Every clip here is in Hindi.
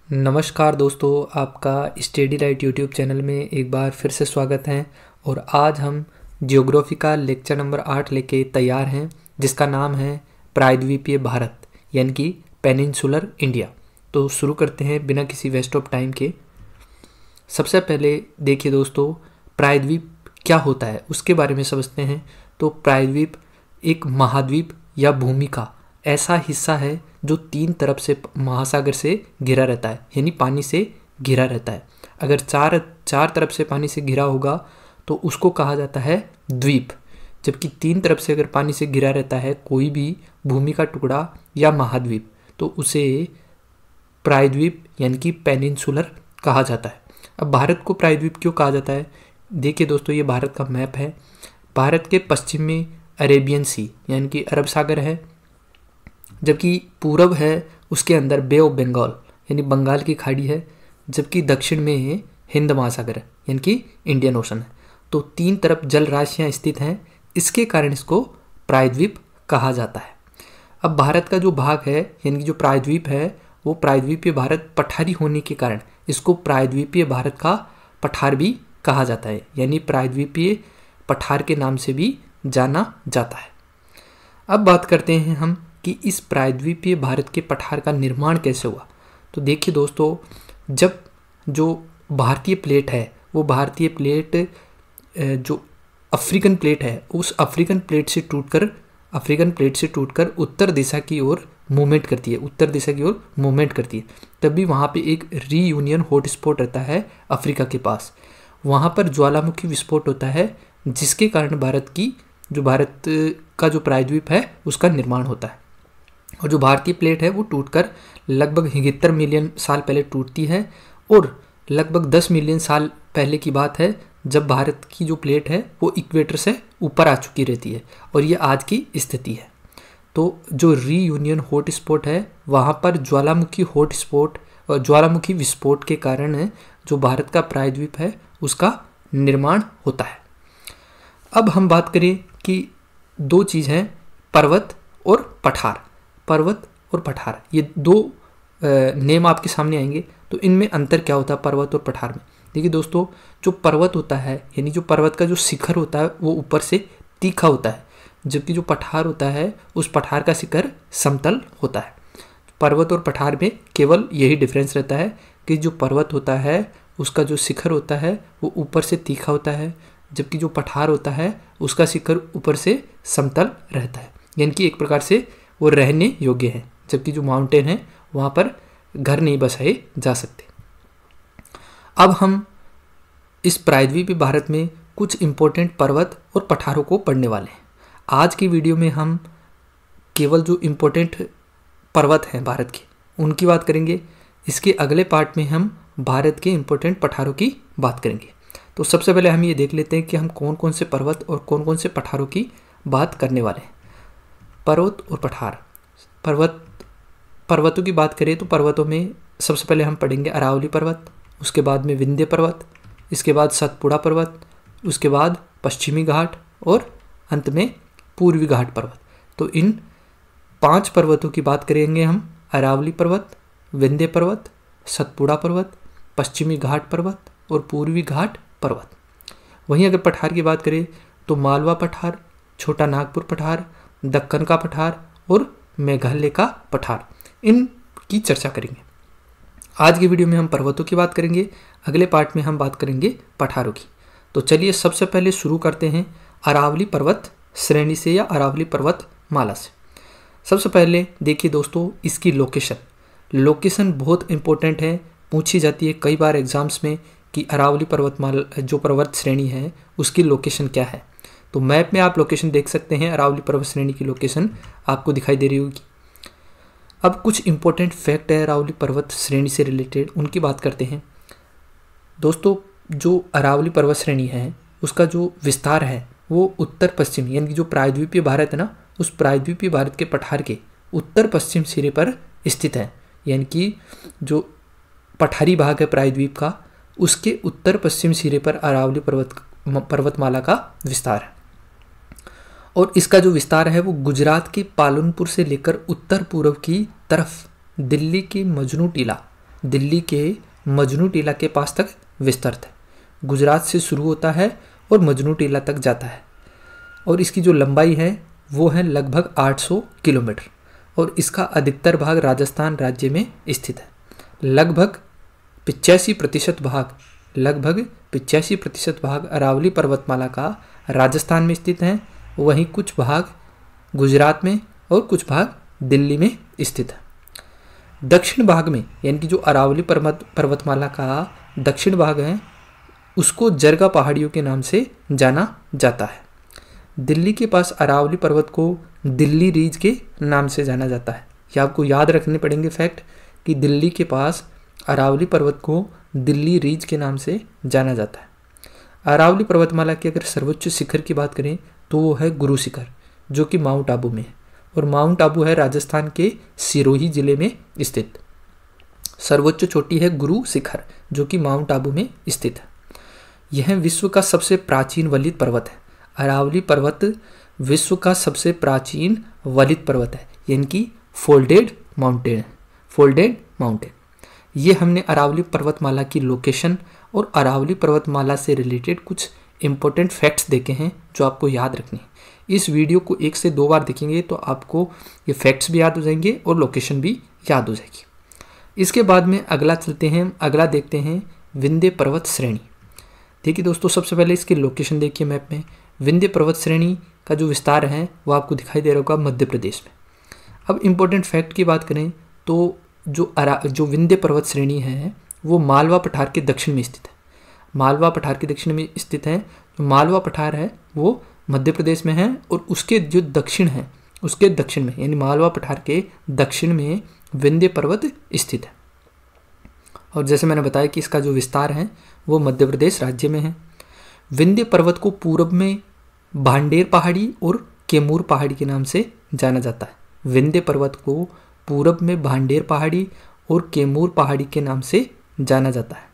नमस्कार दोस्तों, आपका स्टडी राइट यूट्यूब चैनल में एक बार फिर से स्वागत है। और आज हम ज्योग्राफी का लेक्चर नंबर 8 लेके तैयार हैं, जिसका नाम है प्रायद्वीपीय भारत यानी कि पेनिनसुलर इंडिया। तो शुरू करते हैं बिना किसी वेस्ट ऑफ टाइम के। सबसे पहले देखिए दोस्तों, प्रायद्वीप क्या होता है उसके बारे में समझते हैं। तो प्रायद्वीप एक महाद्वीप या भूमि का ऐसा हिस्सा है जो 3 तरफ से महासागर से घिरा रहता है, यानी पानी से घिरा रहता है। अगर चार तरफ से पानी से घिरा होगा तो उसको कहा जाता है द्वीप, जबकि 3 तरफ से अगर पानी से घिरा रहता है कोई भी भूमि का टुकड़ा या महाद्वीप तो उसे प्रायद्वीप यानी कि पेनिनसुलर कहा जाता है। अब भारत को प्रायद्वीप क्यों कहा जाता है? देखिए दोस्तों, ये भारत का मैप है। भारत के पश्चिम में अरेबियन सी यानी कि अरब सागर है, जबकि पूरब है उसके अंदर बे ऑफ बंगाल यानी बंगाल की खाड़ी है, जबकि दक्षिण में हिंद महासागर है यानी कि इंडियन ओशन है। तो 3 तरफ जल राशियाँ स्थित हैं, इसके कारण इसको प्रायद्वीप कहा जाता है। अब भारत का जो भाग है यानी कि जो प्रायद्वीप है वो प्रायद्वीपीय भारत पठारी होने के कारण इसको प्रायद्वीपीय भारत का पठार भी कहा जाता है, यानी प्रायद्वीपीय पठार के नाम से भी जाना जाता है। अब बात करते हैं हम कि इस प्रायद्वीपीय भारत के पठार का निर्माण कैसे हुआ। तो देखिए दोस्तों, जब जो भारतीय प्लेट है वो भारतीय प्लेट जो अफ्रीकन प्लेट है उस अफ्रीकन प्लेट से टूटकर उत्तर दिशा की ओर मूवमेंट करती है, तभी वहाँ पे एक रीयूनियन हॉटस्पॉट रहता है अफ्रीका के पास। वहाँ पर ज्वालामुखी विस्फोट होता है, जिसके कारण भारत का जो प्रायद्वीप है उसका निर्माण होता है। और जो भारतीय प्लेट है वो टूटकर लगभग 71 मिलियन साल पहले टूटती है, और लगभग 10 मिलियन साल पहले की बात है जब भारत की जो प्लेट है वो इक्वेटर से ऊपर आ चुकी रहती है, और ये आज की स्थिति है। तो जो रीयूनियन हॉटस्पॉट है वहाँ पर ज्वालामुखी विस्फोट के कारण जो भारत का प्रायद्वीप है उसका निर्माण होता है। अब हम बात करें कि 2 चीज़ हैं, पर्वत और पठार। पर्वत और पठार ये 2 नेम आपके सामने आएंगे, तो इनमें अंतर क्या होता है पर्वत और पठार में। देखिए दोस्तों, जो पर्वत होता है यानी जो पर्वत का जो शिखर होता है वो ऊपर से तीखा होता है, जबकि जो पठार होता है उस पठार का शिखर समतल होता है। पर्वत और पठार में केवल यही डिफरेंस रहता है कि जो पर्वत होता है उसका जो शिखर होता है वो ऊपर से तीखा होता है, जबकि जो पठार होता है उसका शिखर ऊपर से समतल रहता है, यानी कि एक प्रकार से वो रहने योग्य है, जबकि जो माउंटेन है वहाँ पर घर नहीं बसाए जा सकते। अब हम इस प्रायद्वीपीय भारत में कुछ इम्पोर्टेंट पर्वत और पठारों को पढ़ने वाले हैं। आज की वीडियो में हम केवल जो इम्पोर्टेंट पर्वत हैं भारत के उनकी बात करेंगे। इसके अगले पार्ट में हम भारत के इम्पोर्टेंट पठारों की बात करेंगे। तो सबसे पहले हम ये देख लेते हैं कि हम कौन कौन से पर्वत और कौन कौन से पठारों की बात करने वाले हैं। पर्वत और पठार। पर्वतों की बात करें तो पर्वतों में सबसे पहले हम पढ़ेंगे अरावली पर्वत, उसके बाद में विंध्य पर्वत, इसके बाद सतपुड़ा पर्वत, उसके बाद पश्चिमी घाट और अंत में पूर्वी घाट पर्वत। तो इन 5 पर्वतों की बात करेंगे हम, अरावली पर्वत, विंध्य पर्वत, सतपुड़ा पर्वत, पश्चिमी घाट पर्वत और पूर्वी घाट पर्वत। वहीं अगर पठार की बात करें तो मालवा पठार, छोटा नागपुर पठार, दक्कन का पठार और मेघालय का पठार, इनकी चर्चा करेंगे। आज की वीडियो में हम पर्वतों की बात करेंगे, अगले पार्ट में हम बात करेंगे पठारों की। तो चलिए सबसे पहले शुरू करते हैं अरावली पर्वत श्रेणी से या अरावली पर्वत माला से। सबसे पहले देखिए दोस्तों, इसकी लोकेशन बहुत इंपॉर्टेंट है, पूछी जाती है कई बार एग्जाम्स में कि अरावली पर्वतमाला जो पर्वत श्रेणी है उसकी लोकेशन क्या है। तो मैप में आप लोकेशन देख सकते हैं, अरावली पर्वत श्रेणी की लोकेशन आपको दिखाई दे रही होगी। अब कुछ इंपॉर्टेंट फैक्ट है अरावली पर्वत श्रेणी से रिलेटेड, उनकी बात करते हैं। दोस्तों, जो अरावली पर्वत श्रेणी है उसका जो विस्तार है वो उत्तर पश्चिम यानी कि जो प्रायद्वीपीय भारत है ना, उस प्रायद्वीपीय भारत के पठार के उत्तर पश्चिम सिरे पर स्थित है, यानी कि जो पठारी भाग है प्रायद्वीप का उसके उत्तर पश्चिम सिरे पर अरावली पर्वतमाला का विस्तार है। और इसका जो विस्तार है वो गुजरात के पालनपुर से लेकर उत्तर पूर्व की तरफ दिल्ली की मजनू टीला दिल्ली के मजनू टीला के पास तक विस्तृत है। गुजरात से शुरू होता है और मजनू टीला तक जाता है और इसकी जो लंबाई है वो है लगभग 800 किलोमीटर और इसका अधिकतर भाग राजस्थान राज्य में स्थित है। लगभग 85% भाग अरावली पर्वतमाला का राजस्थान में स्थित है, वहीं कुछ भाग गुजरात में और कुछ भाग दिल्ली में स्थित है। दक्षिण भाग में यानी कि जो अरावली पर्वतमाला का दक्षिण भाग है उसको जरगा पहाड़ियों के नाम से जाना जाता है। दिल्ली के पास अरावली पर्वत को दिल्ली रीज के नाम से जाना जाता है। ये आपको याद रखने पड़ेंगे फैक्ट कि दिल्ली के पास अरावली पर्वत को दिल्ली रीज के नाम से जाना जाता है। अरावली पर्वतमाला की अगर सर्वोच्च शिखर की बात करें तो वो है गुरु शिखर, जो कि माउंट आबू में है और माउंट आबू है राजस्थान के सिरोही जिले में स्थित। सर्वोच्च चोटी है गुरु शिखर, जो कि माउंट आबू में स्थित है। यह विश्व का सबसे प्राचीन वलित पर्वत है। अरावली पर्वत विश्व का सबसे प्राचीन वलित पर्वत है, यानी कि फोल्डेड माउंटेन। ये हमने अरावली पर्वतमाला की लोकेशन और अरावली पर्वतमाला से रिलेटेड कुछ इंपॉर्टेंट फैक्ट्स देखे हैं जो आपको याद रखने हैं। इस वीडियो को 1 से 2 बार देखेंगे तो आपको ये फैक्ट्स भी याद हो जाएंगे और लोकेशन भी याद हो जाएगी। इसके बाद में अगला देखते हैं विंध्य पर्वत श्रेणी। देखिए दोस्तों, सबसे पहले इसकी लोकेशन देखिए मैप में। विंध्य पर्वत श्रेणी का जो विस्तार है वो आपको दिखाई दे रहा होगा मध्य प्रदेश में। अब इम्पोर्टेंट फैक्ट की बात करें तो जो विंध्य पर्वत श्रेणी है वो मालवा पठार के दक्षिण में स्थित है। मालवा पठार के दक्षिण में स्थित है। जो मालवा पठार है वो मध्य प्रदेश में है और उसके जो दक्षिण है उसके दक्षिण में यानी मालवा पठार के दक्षिण में विंध्य पर्वत स्थित है। और जैसे मैंने बताया कि इसका जो विस्तार है वो मध्य प्रदेश राज्य में है। विंध्य पर्वत को पूर्व में भांडेर पहाड़ी और कैमूर पहाड़ी के नाम से जाना जाता है। विंध्य पर्वत को पूर्व में भांडेर पहाड़ी और कैमूर पहाड़ी के नाम से जाना जाता है।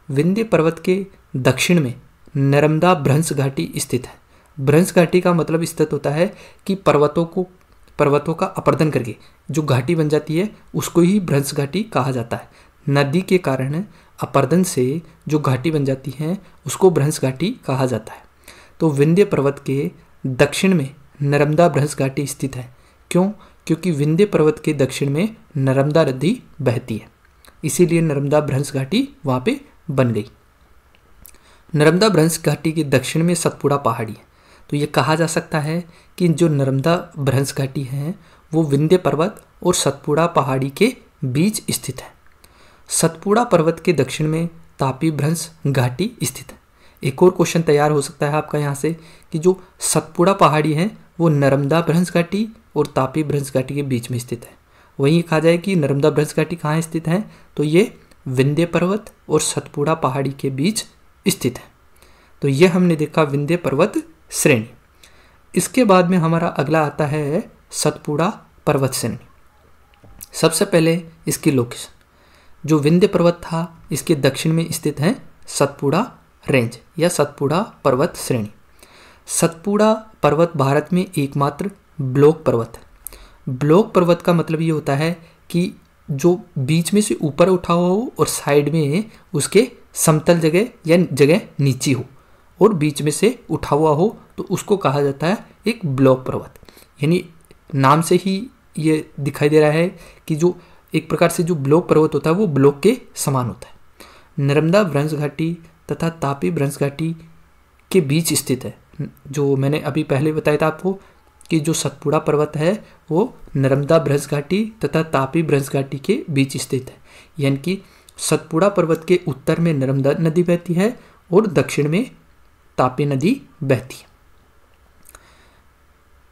विंध्य पर्वत के दक्षिण में नर्मदा भ्रंश घाटी स्थित है। भ्रंश घाटी का मतलब स्थित होता है कि पर्वतों का अपर्दन करके जो घाटी बन जाती है उसको ही भ्रंश घाटी कहा जाता है। नदी के कारण अपर्दन से जो घाटी बन जाती है उसको भ्रंश घाटी कहा जाता है। तो विंध्य पर्वत के दक्षिण में नर्मदा भ्रंश घाटी स्थित है। क्यों? क्योंकि विंध्य पर्वत के दक्षिण में नर्मदा नदी बहती है, इसीलिए नर्मदा भ्रंश घाटी वहाँ पे बन गई। नर्मदा भ्रंश घाटी के दक्षिण में सतपुड़ा पहाड़ी है। तो ये कहा जा सकता है कि जो नर्मदा भ्रंश घाटी है वो विंध्य पर्वत और सतपुड़ा पहाड़ी के बीच स्थित है। सतपुड़ा पर्वत के दक्षिण में तापी भ्रंश घाटी स्थित है। एक और क्वेश्चन तैयार हो सकता है आपका यहाँ से कि जो सतपुड़ा पहाड़ी है वो नर्मदा भ्रंश घाटी और तापी भ्रंश घाटी के बीच में स्थित है। वहीं कहा जाए कि नर्मदा भ्रंश घाटी कहाँ स्थित है तो ये विंध्य पर्वत और सतपुड़ा पहाड़ी के बीच स्थित है। तो ये हमने देखा विंध्य पर्वत श्रेणी। इसके बाद में हमारा अगला आता है सतपुड़ा पर्वत श्रेणी। सबसे पहले इसकी लोकेशन, जो विंध्य पर्वत था इसके दक्षिण में स्थित है सतपुड़ा रेंज या सतपुड़ा पर्वत श्रेणी। सतपुड़ा पर्वत भारत में एकमात्र ब्लॉक पर्वत है। ब्लॉक पर्वत का मतलब ये होता है कि जो बीच में से ऊपर उठा हुआ हो और साइड में उसके समतल जगह या जगह नीची हो और बीच में से उठा हुआ हो तो उसको कहा जाता है एक ब्लॉक पर्वत। यानी नाम से ही ये दिखाई दे रहा है कि जो एक प्रकार से जो ब्लॉक पर्वत होता है वो ब्लॉक के समान होता है। नर्मदा भ्रंश घाटी तथा तापी भ्रंश घाटी के बीच स्थित है। जो मैंने अभी पहले बताया था आपको कि जो सतपुड़ा पर्वत है वो नर्मदा भ्रंश घाटी तथा तापी भ्रंश घाटी के बीच स्थित है। यानी कि सतपुड़ा पर्वत के उत्तर में नर्मदा नदी बहती है और दक्षिण में तापी नदी बहती है।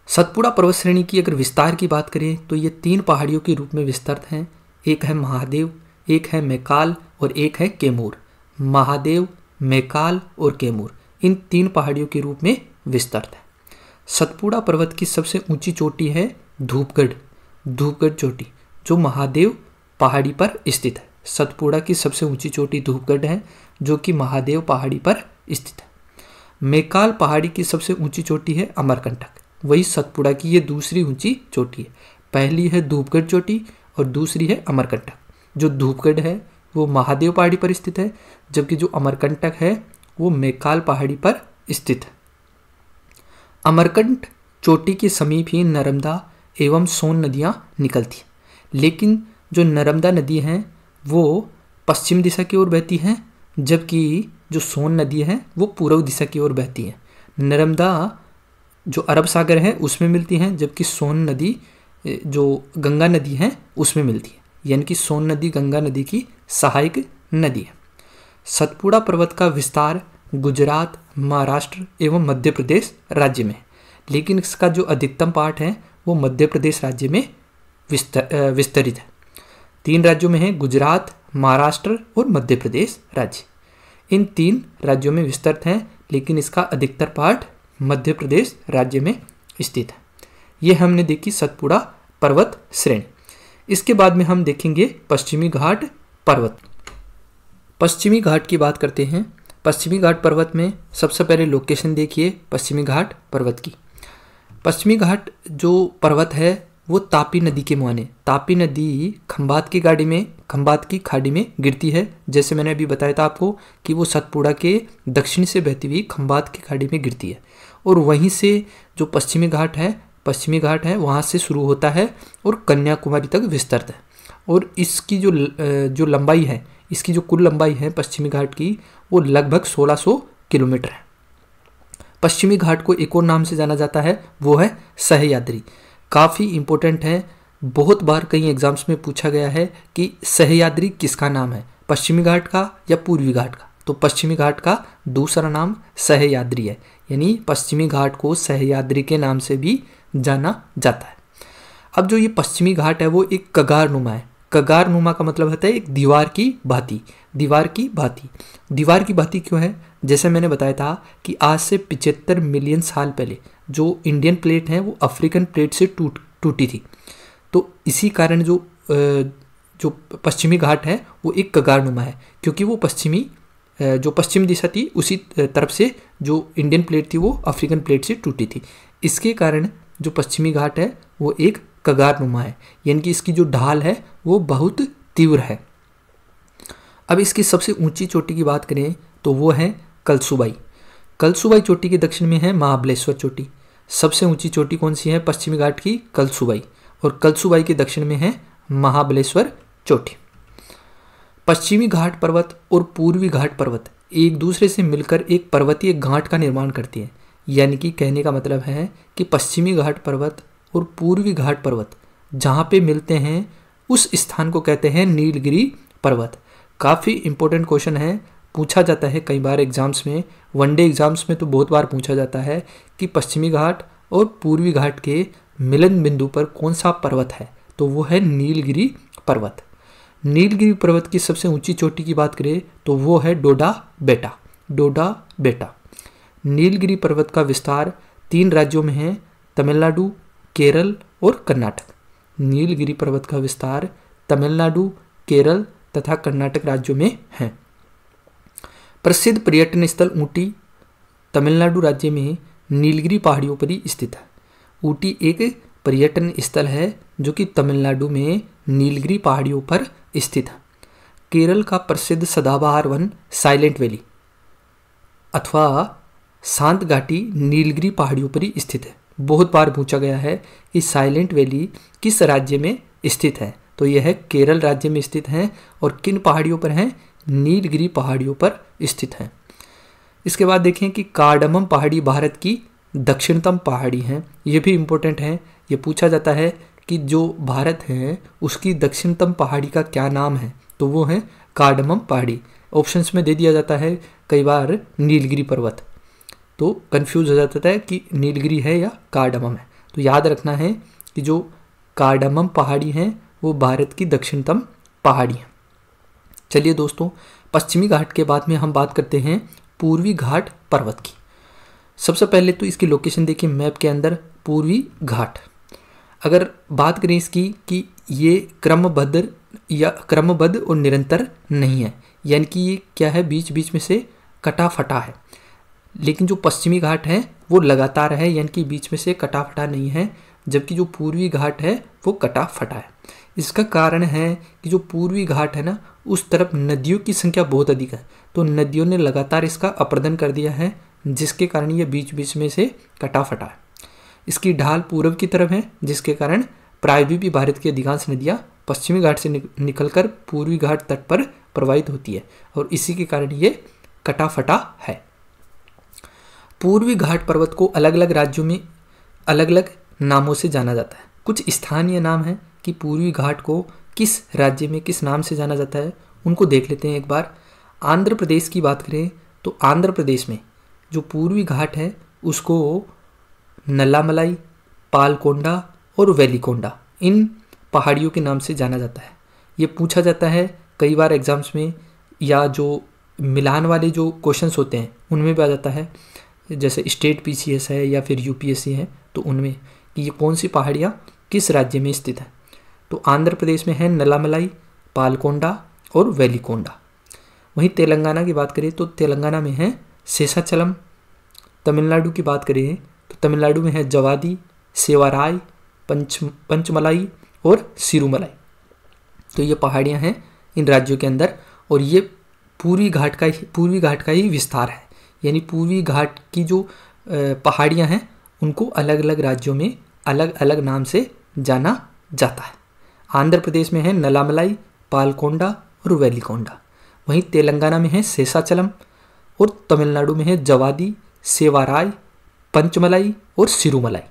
सतपुड़ा पर्वत श्रेणी की अगर विस्तार की बात करें तो ये 3 पहाड़ियों के रूप में विस्तृत हैं। एक है महादेव, एक है मैकाल और एक है कैमूर। महादेव, मैकाल और कैमूर इन 3 पहाड़ियों के रूप में विस्तृत है। सतपुड़ा पर्वत की सबसे ऊंची चोटी है धूपगढ़ चोटी, जो महादेव पहाड़ी पर स्थित है। सतपुड़ा की सबसे ऊंची चोटी धूपगढ़ है जो कि महादेव पहाड़ी पर स्थित है। मैकाल पहाड़ी की सबसे ऊंची चोटी है अमरकंटक, वही सतपुड़ा की ये दूसरी ऊंची चोटी है। पहली है धूपगढ़ चोटी और दूसरी है अमरकंटक। जो धूपगढ़ है वो महादेव पहाड़ी पर स्थित है, जबकि जो अमरकंटक है वो मैकाल पहाड़ी पर स्थित है। अमरकंटक चोटी के समीप ही नर्मदा एवं सोन नदियाँ निकलती हैं, लेकिन जो नर्मदा नदी है वो पश्चिम दिशा की ओर बहती है, जबकि जो सोन नदी है वो पूर्व दिशा की ओर बहती है। नर्मदा जो अरब सागर है उसमें मिलती हैं, जबकि सोन नदी जो गंगा नदी है उसमें मिलती है, यानी कि सोन नदी गंगा नदी की सहायक नदी है। सतपुड़ा पर्वत का विस्तार गुजरात, महाराष्ट्र एवं मध्य प्रदेश राज्य में है, लेकिन इसका जो अधिकतम पार्ट है वो मध्य प्रदेश राज्य में विस्तरित है। 3 राज्यों में है, गुजरात, महाराष्ट्र और मध्य प्रदेश राज्य। इन 3 राज्यों में विस्तृत है, लेकिन इसका अधिकतर पार्ट मध्य प्रदेश राज्य में स्थित है। ये हमने देखी सतपुड़ा पर्वत श्रेणी। इसके बाद में हम देखेंगे पश्चिमी घाट पर्वत। पश्चिमी घाट की बात करते हैं। पश्चिमी घाट पर्वत में सबसे पहले लोकेशन देखिए पश्चिमी घाट पर्वत की। पश्चिमी घाट जो पर्वत है वो तापी नदी के मुहाने, तापी नदी खंभात की खाड़ी में गिरती है। जैसे मैंने अभी बताया था आपको कि वो सतपुड़ा के दक्षिण से बहती हुई खंभात की खाड़ी में गिरती है, और वहीं से जो पश्चिमी घाट है वहाँ से शुरू होता है और कन्याकुमारी तक विस्तृत है। और इसकी जो लंबाई है, इसकी जो कुल लंबाई है पश्चिमी घाट की, वो लगभग 1600 किलोमीटर है। पश्चिमी घाट को एक और नाम से जाना जाता है, वो है सह्याद्री। काफ़ी इम्पोर्टेंट है, बहुत बार कई एग्जाम्स में पूछा गया है कि सह्याद्री किसका नाम है, पश्चिमी घाट का या पूर्वी घाट का। तो पश्चिमी घाट का दूसरा नाम सह्याद्री है, यानी पश्चिमी घाट को सह्याद्री के नाम से भी जाना जाता है। अब जो ये पश्चिमी घाट है वो एक कगारनुमा है। कगारनुमा का मतलब होता है एक दीवार की भांति। दीवार की भांति क्यों है? जैसे मैंने बताया था कि आज से 75 मिलियन साल पहले जो इंडियन प्लेट है वो अफ्रीकन प्लेट से टूटी थी। तो इसी कारण जो पश्चिमी घाट है वो एक कगारनुमा है, क्योंकि वो जो पश्चिम दिशा थी उसी तरफ से जो इंडियन प्लेट थी वो अफ्रीकन प्लेट से टूटी थी। इसके कारण जो पश्चिमी घाट है वो एक कगारनुमा है, यानी कि इसकी जो ढाल है वो बहुत तीव्र है। अब इसकी सबसे ऊंची चोटी की बात करें तो वो है कलसुबाई। कलसुबाई चोटी के दक्षिण में है महाबलेश्वर चोटी। सबसे ऊंची चोटी कौन सी है पश्चिमी घाट की? कलसुबाई। और कलसुबाई के दक्षिण में है महाबलेश्वर चोटी। पश्चिमी घाट पर्वत और पूर्वी घाट पर्वत एक दूसरे से मिलकर एक पर्वतीय घाट का निर्माण करती हैं। यानी कि कहने का मतलब है कि पश्चिमी घाट पर्वत और पूर्वी घाट पर्वत जहाँ पे मिलते हैं उस स्थान को कहते हैं नीलगिरी पर्वत। काफ़ी इंपॉर्टेंट क्वेश्चन है, पूछा जाता है कई बार एग्जाम्स में, वनडे एग्जाम्स में तो बहुत बार पूछा जाता है कि पश्चिमी घाट और पूर्वी घाट के मिलन बिंदु पर कौन सा पर्वत है, तो वो है नीलगिरी पर्वत। नीलगिरी पर्वत की सबसे ऊंची चोटी की बात करें तो वो है डोडा बेटा। नीलगिरी पर्वत का विस्तार 3 राज्यों में है, तमिलनाडु, केरल और कर्नाटक। नीलगिरी पर्वत का विस्तार तमिलनाडु, केरल तथा कर्नाटक राज्यों में है। प्रसिद्ध पर्यटन स्थल ऊटी तमिलनाडु राज्य में नीलगिरी पहाड़ियों पर ही स्थित है। ऊटी एक पर्यटन स्थल है जो कि तमिलनाडु में नीलगिरी पहाड़ियों पर स्थित है। केरल का प्रसिद्ध सदाबहार वन साइलेंट वैली अथवा शांत घाटी नीलगिरी पहाड़ियों पर ही स्थित है। बहुत बार पूछा गया है कि साइलेंट वैली किस राज्य में स्थित है, तो यह केरल राज्य में स्थित है। और किन पहाड़ियों पर है? नीलगिरी पहाड़ियों पर स्थित है। इसके बाद देखें कि कार्डमम पहाड़ी भारत की दक्षिणतम पहाड़ी है। ये भी इम्पोर्टेंट है, ये पूछा जाता है कि जो भारत है उसकी दक्षिणतम पहाड़ी का क्या नाम है, तो वो है कार्डमम पहाड़ी। ऑप्शंस में दे दिया जाता है कई बार नीलगिरी पर्वत, तो कंफ्यूज हो जाता है कि नीलगिरी है या कार्डमम है। तो याद रखना है कि जो कार्डमम पहाड़ी है वो भारत की दक्षिणतम पहाड़ी है। चलिए दोस्तों, पश्चिमी घाट के बाद में हम बात करते हैं पूर्वी घाट पर्वत की। सबसे पहले तो इसकी लोकेशन देखिए मैप के अंदर, पूर्वी घाट। अगर बात करें इसकी कि ये क्रमबद्ध और निरंतर नहीं है, यानी कि ये क्या है, बीच बीच में से कटा फटा है। लेकिन जो पश्चिमी घाट है वो लगातार है, यानी कि बीच में से कटा फटा नहीं है, जबकि जो पूर्वी घाट है वो कटा फटा है। इसका कारण है कि जो पूर्वी घाट है ना, उस तरफ नदियों की संख्या बहुत अधिक है, तो नदियों ने लगातार इसका अपरदन कर दिया है, जिसके कारण ये बीच बीच में से कटा फटा है। इसकी ढाल पूर्व की तरफ है, जिसके कारण प्रायद्वीपीय भारत की अधिकांश नदियाँ पश्चिमी घाट से निकलकर पूर्वी घाट तट पर प्रवाहित होती है, और इसी के कारण ये कटा फटा है। पूर्वी घाट पर्वत को अलग अलग राज्यों में अलग अलग नामों से जाना जाता है। कुछ स्थानीय नाम हैं कि पूर्वी घाट को किस राज्य में किस नाम से जाना जाता है, उनको देख लेते हैं एक बार। आंध्र प्रदेश की बात करें तो आंध्र प्रदेश में जो पूर्वी घाट है उसको नल्लामलाई, पालकोंडा और वेलिकोंडा, इन पहाड़ियों के नाम से जाना जाता है। ये पूछा जाता है कई बार एग्जाम्स में, या जो मिलान वाले जो क्वेश्चंस होते हैं उनमें भी आ जाता है, जैसे स्टेट पीसीएस है या फिर यूपीएससी है, तो उनमें कि ये कौन सी पहाड़ियाँ किस राज्य में स्थित हैं। तो आंध्र प्रदेश में है नल्लामलाई, पालकोंडा और वेलिकोंडा। वहीं तेलंगाना की बात करें तो तेलंगाना में है शेषाचलम। तमिलनाडु की बात करें तो तमिलनाडु में है जवादी, सेवाराय, पंचमलाई और सिरुमलाई। तो ये पहाड़ियाँ हैं इन राज्यों के अंदर, और ये पूर्वी घाट का ही विस्तार है। यानी पूर्वी घाट की जो पहाड़ियाँ हैं उनको अलग अलग राज्यों में अलग अलग नाम से जाना जाता है। आंध्र प्रदेश में है नल्लामलाई, पालकोंडा और वेलिकोंडा। वहीं तेलंगाना में है शेषाचलम, और तमिलनाडु में है जवादी, सेवाराय, पंचमलाई और Sirumalai.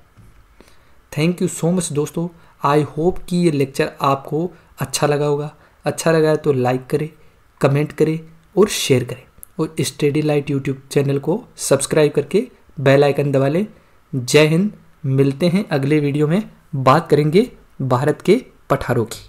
Thank you so much दोस्तों। आई होप कि ये लेक्चर आपको अच्छा लगा होगा। अच्छा लगा है तो लाइक करें, कमेंट करें और शेयर करें, और स्टडी लाइट यूट्यूब चैनल को सब्सक्राइब करके बेल आइकन दबा लें। जय हिंद। मिलते हैं अगले वीडियो में, बात करेंगे भारत के पठारों की।